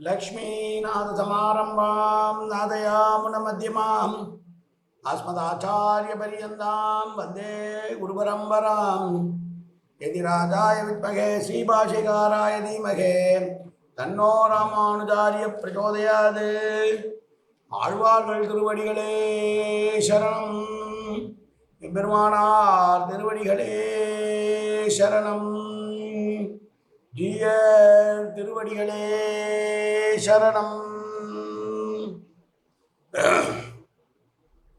लक्ष्मीनाथसमारम्भां नादयामुनमध्यमाम् अस्मदाचार्यपर्यन्तां वन्दे गुरुपरम्पराम् यतिराजाय विद्महे श्रीभाष्यकाराय धीमहि तन्नो रामानुजार्य प्रचोदयात् ஆழ்வார்கள் திருவடிகளே சரணம் எம்பெருமானார் திருவடிகளே சரணம் ஜீயர் திருவடிகளே சரணம்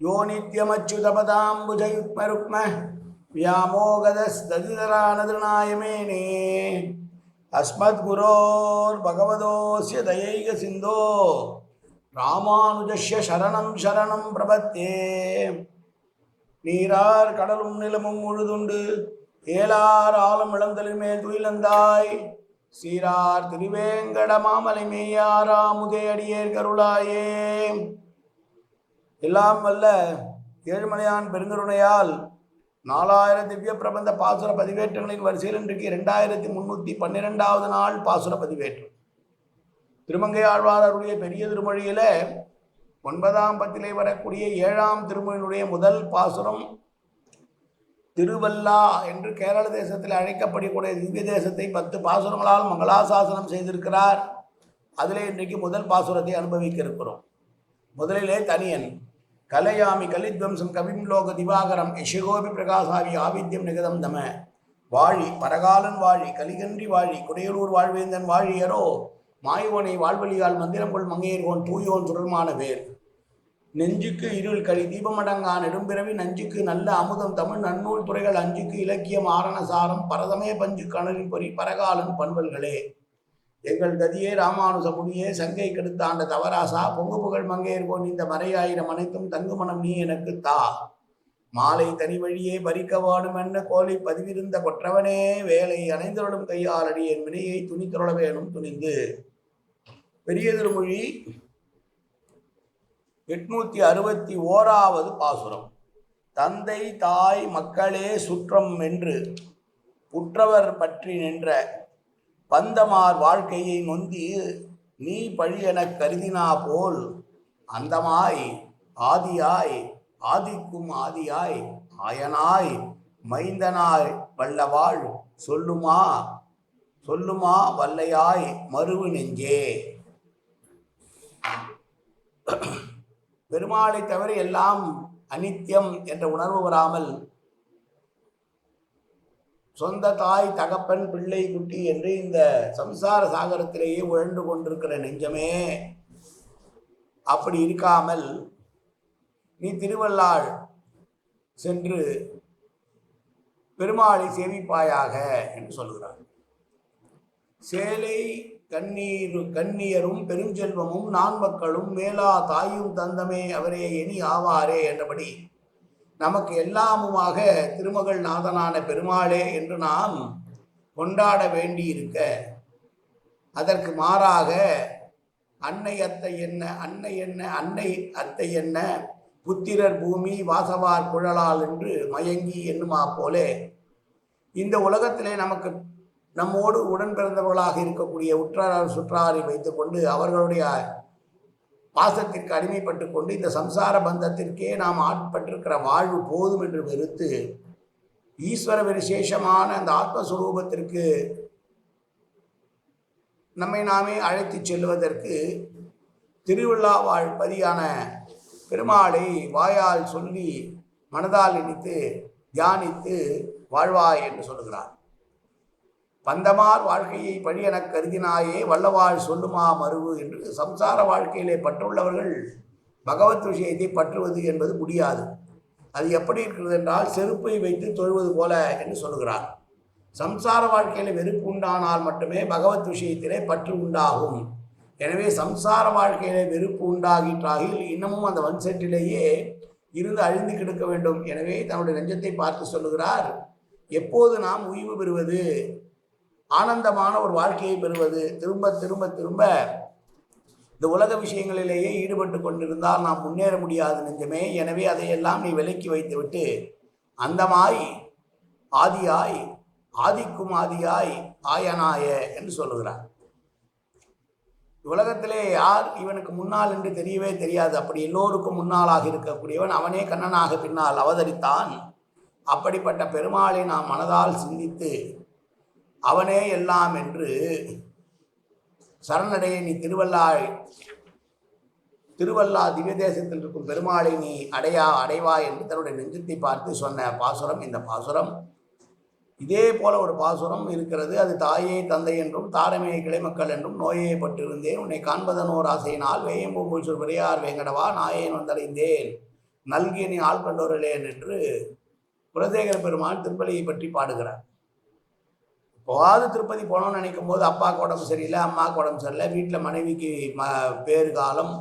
யோ நித்யமச்சுதபதாம்புஜயுக்மருக்ம व्यामोगदस्तदितरानदृणायमेने अस्मद्गुरोर् भगवतोऽस्य दयैक सिन्धो ராமானுஜஸ்ய சரணம் சரணம் பிரபத்தே. நீரார் கடலும் நிலமும் முழுதுண்டு ஏலார் ஆலம் இளந்தலின்மேல் துயிலந்தாய் சீரார் திருவேங்கட மாமலை மேயாராமுதே அடியேர் கருளாயே. எல்லாம் வல்ல ஏழுமலையான் பெருங்கருணையால் 4000 திவ்ய பிரபந்த பாசுர பதிவேற்றங்களின் வரிசையில் இன்றைக்கு 2312வது நாள் பாசுர பதிவேற்றம். திருமங்கை ஆழ்வாருடைய பெரிய திருமொழியில 9ஆம் பத்திலே வரக்கூடிய 7ஆம் திருமொழியினுடைய முதல் பாசுரம் திருவல்லா என்று கேரள தேசத்தில் அழைக்கப்படக்கூடிய திவ்ய தேசத்தை 10 பாசுரங்களால் மங்களாசாசனம் செய்திருக்கிறார். அதிலே இன்றைக்கு முதல் பாசுரத்தை அனுபவிக்க இருக்கிறோம். முதலிலே தனியன் கலையாமி கலித்வம்சம் கவிம் லோக திவாகரம் யசிகோபி பிரகாசாவி ஆவித்யம் நிகதம் தம வாழி பரகாலன் வாழி கலிகன்றி வாழி குடையலூர் வாழ்வேந்தன் வாழியரோ மாயோனை வாழ்வழியால் மந்திரம் கொள் மங்கையர்கோன் தூயோன் சுடர்மான வேர் நெஞ்சுக்கு இருள் கழி தீபமடங்கா நெடும்பிறவி நஞ்சுக்கு நல்ல அமுதம் தமிழ் நன்னூல் துறைகள் அஞ்சுக்கு இலக்கியம் ஆரணசாரம் பரதமே பஞ்சு கணலின் பொறி பரகாலன் பண்பல்களே எங்கள் கதியே ராமானுச முடியே சங்கை கெடுத்த ஆண்ட தவராசா பொங்கு புகழ் மங்கையர்கோன் இந்த மறையாயிரம் அனைத்தும் தங்கு மனம் நீ எனக்கு தா மாலை தனி வழியே பறிக்க வாடும் என்ன கோலை பதிவிருந்த கொற்றவனே வேலை அணைந்தருளும் கையால் அடி என் வினையை துணித்தருள வேணும் துணிந்து. பெரிய திருமொழி 861வது பாசுரம். தந்தை தாய் மக்களே சுற்றம் என்று புற்றவர் பற்றி நின்ற பந்தமார் வாழ்க்கையை நொந்தி நீ பழியெனக் கருதினா போல் அந்தமாய் ஆதியாய் ஆதிக்கும் ஆதியாய் ஆயனாய் மைந்தனாய் வல்லவாள் சொல்லுமா சொல்லுமா வல்லையாய் மறுவு நெஞ்சே. பெருமாளை தவிர எல்லாம் அனித்தியம் என்ற உணர்வு வராமல் சொந்த தாய் தகப்பன் பிள்ளை குட்டி என்று இந்த சம்சார சாகரத்திலேயே உழன்று கொண்டிருக்கிற நெஞ்சமே, அப்படி இருக்காமல் நீ திருவள்ளாள் சென்று பெருமாளை சேவிப்பாயாக என்று சொல்கிறார். சேலை கண்ணியரும் பெருஞ்செல்வமும் நான்மக்களும் மேலா தாயும் தந்தமே அவரே எனி ஆவாரே என்றபடி நமக்கு எல்லாமுமாக திருமகள் நாதனான பெருமாளே என்று நாம் கொண்டாட வேண்டியிருக்க, அதற்கு மாறாக அன்னை அத்தை என்ன அன்னை என்ன அன்னை அத்தை என்ன புத்திரர் பூமி வாசவார் குழலால் என்று மயங்கி என்னுமா போலே இந்த உலகத்திலே நமக்கு நம்மோடு உடன் பிறந்தவர்களாக இருக்கக்கூடிய உற்றார் சுற்றாரை வைத்துக்கொண்டு அவர்களுடைய பாசத்திற்கு அடிமைப்பட்டு கொண்டு இந்த சம்சார பந்தத்திற்கே நாம் ஆட்பட்டிருக்கிற வாழ்வு போதும் என்று வெறுத்து ஈஸ்வர விசேஷமான அந்த ஆத்மஸ்வரூபத்திற்கு நம்மை நாமே அழைத்து செல்வதற்கு திருவிழா வாழ்பதியான பெருமாளை வாயால் சொல்லி மனதால் நினைத்து தியானித்து வாழ்வாய் என்று சொல்லுகிறார். பந்தமார் வாழ்க்கையை பழி எனக் கருதினாயே வல்லவாள் சொல்லுமா மறுவு என்று சம்சார வாழ்க்கையிலே பற்றுள்ளவர்கள் பகவத் விஷயத்தை பற்றுவது என்பது முடியாது. அது எப்படி இருக்கிறது என்றால் செருப்பை வைத்து தொழுவது போல என்று சொல்லுகிறார். சம்சார வாழ்க்கையில வெறுப்பு உண்டானால் மட்டுமே பகவத் விஷயத்திலே பற்று உண்டாகும். எனவே சம்சார வாழ்க்கையிலே வெறுப்பு உண்டாகின்றாகில் இன்னமும் அந்த வன்செட்டிலேயே இருந்து அழிந்து கிடக்க வேண்டும். எனவே தன்னுடைய நெஞ்சத்தை பார்த்து சொல்லுகிறார், எப்போது நாம் உய்வு பெறுவது, ஆனந்தமான ஒரு வாழ்க்கையை பெறுவது, திரும்ப திரும்ப திரும்ப இந்த உலக விஷயங்களிலேயே ஈடுபட்டு கொண்டிருந்தால் நாம் முன்னேற முடியாது நெஞ்சமே. எனவே அதையெல்லாம் நீ விலக்கி வைத்துவிட்டு அந்தமாய் ஆதியாய் ஆதிக்கும் ஆதியாய் ஆயனாய என்று சொல்லுகிறார். உலகத்திலே யார் இவனுக்கு முன்னால் என்று தெரியவே தெரியாது. அப்படி எல்லோருக்கும் முன்னாளாக இருக்கக்கூடியவன் அவனே கண்ணனாக பின்னால் அவதரித்தான். அப்படிப்பட்ட பெருமாளை நாம் மனதால் சிந்தித்து அவனே எல்லாம் என்று சரணடைய நீ திருவல்லா திவ்ய தேசத்தில் இருக்கும் பெருமாளை நீ அடைவாய் என்று தன்னுடைய நெஞ்சத்தை பார்த்து சொன்ன பாசுரம் இந்த பாசுரம். இதே போல ஒரு பாசுரம் இருக்கிறது. அது தாயே தந்தை என்றும் தாரமே கிளைமக்கள் என்றும் நோயே பட்டிருந்தேன் உன்னை காண்பதனோர் ஆசையினால் வேயம்பூம்புல் சொல்வரையார் வேங்கடவா நாயேன் வந்தடைந்தேன் நல்கிய நீ ஆள் கண்டோர்களேன் என்று குலசேகர பெருமான் திருப்பலியை பற்றி பாடுகிறார். போகாது திருப்பதி போனோம்னு நினைக்கும் போது அப்பாவுக்கு உடம்பு சரியில்லை, அம்மாவுக்கு உடம்பு சரியில்லை, வீட்டில் மனைவிக்கு பேறு காலம்,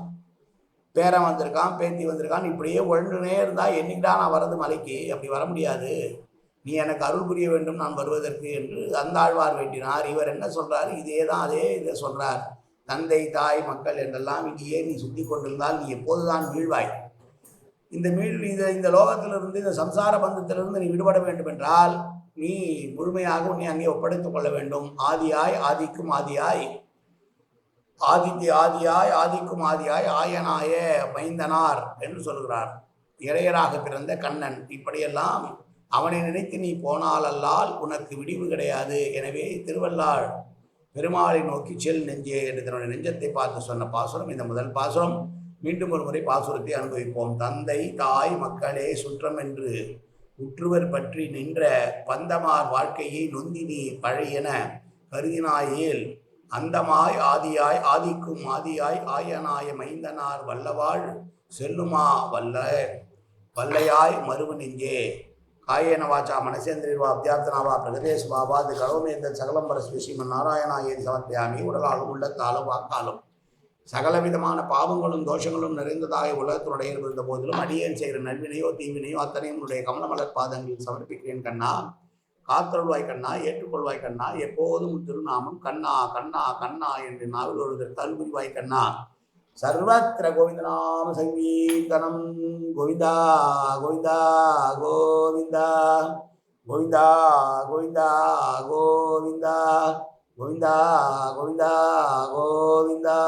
பேரன் வந்திருக்கான், பேத்தி வந்திருக்கான், இப்படியே உழண்டுனே இருந்தால் என்னைக்கிட்டா நான் வர்றது மலைக்கு? அப்படி வர முடியாது, நீ எனக்கு அருள் புரிய வேண்டும் நான் வருவதற்கு என்று அந்தாழ்வார் வேண்டினார். இவர் என்ன சொல்கிறார்? அதே இதை சொல்கிறார். தந்தை தாய் மக்கள் என்றெல்லாம் இதையே நீ சுற்றி கொண்டிருந்தால் நீ எப்போதுதான் வீழ்வாய். இந்த லோகத்திலிருந்து இந்த சம்சார பந்தத்திலிருந்து நீ விடுபட வேண்டும் என்றால் நீ முழுமையாக உன்னை அங்கே ஒப்படைத்துக் கொள்ள வேண்டும். ஆதியாய் ஆதிக்கும் ஆதியாய் ஆதிக்கும் ஆதியாய் ஆயனாய மைந்தனார் என்று சொல்கிறார். இளையராக பிறந்த கண்ணன். இப்படியெல்லாம் அவனை நினைத்து நீ போனாலல்லால் உனக்கு விடிவு கிடையாது. எனவே திருவள்ளாள் பெருமாளை நோக்கி செல் நெஞ்சே என்று தன்னுடைய நெஞ்சத்தை பார்த்து சொன்ன பாசுரம் இந்த முதல் பாசுரம். மீண்டும் ஒரு முறை பாசுரத்தை அனுபவிப்போம். தந்தை தாய் மக்களே சுற்றம் என்று உற்றுவர் பற்றி நின்ற பந்தமார் வாழ்க்கையை நொந்தினி பழையன கருதினாயேல் அந்தமாய் ஆதியாய் ஆதிக்கும் ஆதியாய் ஆயனாய மைந்தனார் வல்லவாள் செல்லுமா வல்லையாய் மறுவு நெஞ்சே. காயேன வாச்சா மனசேந்திரிவா அத்தியார்த்தனாவா பிரகதேஸ்வாவா அது கரோமேந்த சகலம்பர ஸ்ரீமன் நாராயணாயேன் சமர்ப்பியாமி. உடலாலும் உள்ளத்தாலும் வாக்காலும் சகலவிதமான பாவங்களும் தோஷங்களும் நிறைந்ததாக உலகத்தினுடைய இருந்த போதிலும் அடியேன் செய்கிற நல்வினையோ தீவினையோ அத்தனையும் உன்னுடைய கமலமலர் பாதங்களில் சமர்ப்பிக்கிறேன் கண்ணா. காத்தருள்வாய் கண்ணா, ஏற்றுக்கொள்வாய் கண்ணா, எப்போதும் திருநாமம் கண்ணா கண்ணா கண்ணா என்று நாவில் ஒரு தல்புரிவாய் கண்ணா. சர்வத்திர கோவிந்தநாம சங்கீர்த்தனம். கோவிந்தா கோவிந்தா கோவிந்தா கோவிந்தா கோவிந்தா கோவிந்தா கோவிந்தா கோவிந்தா கோவிந்தா.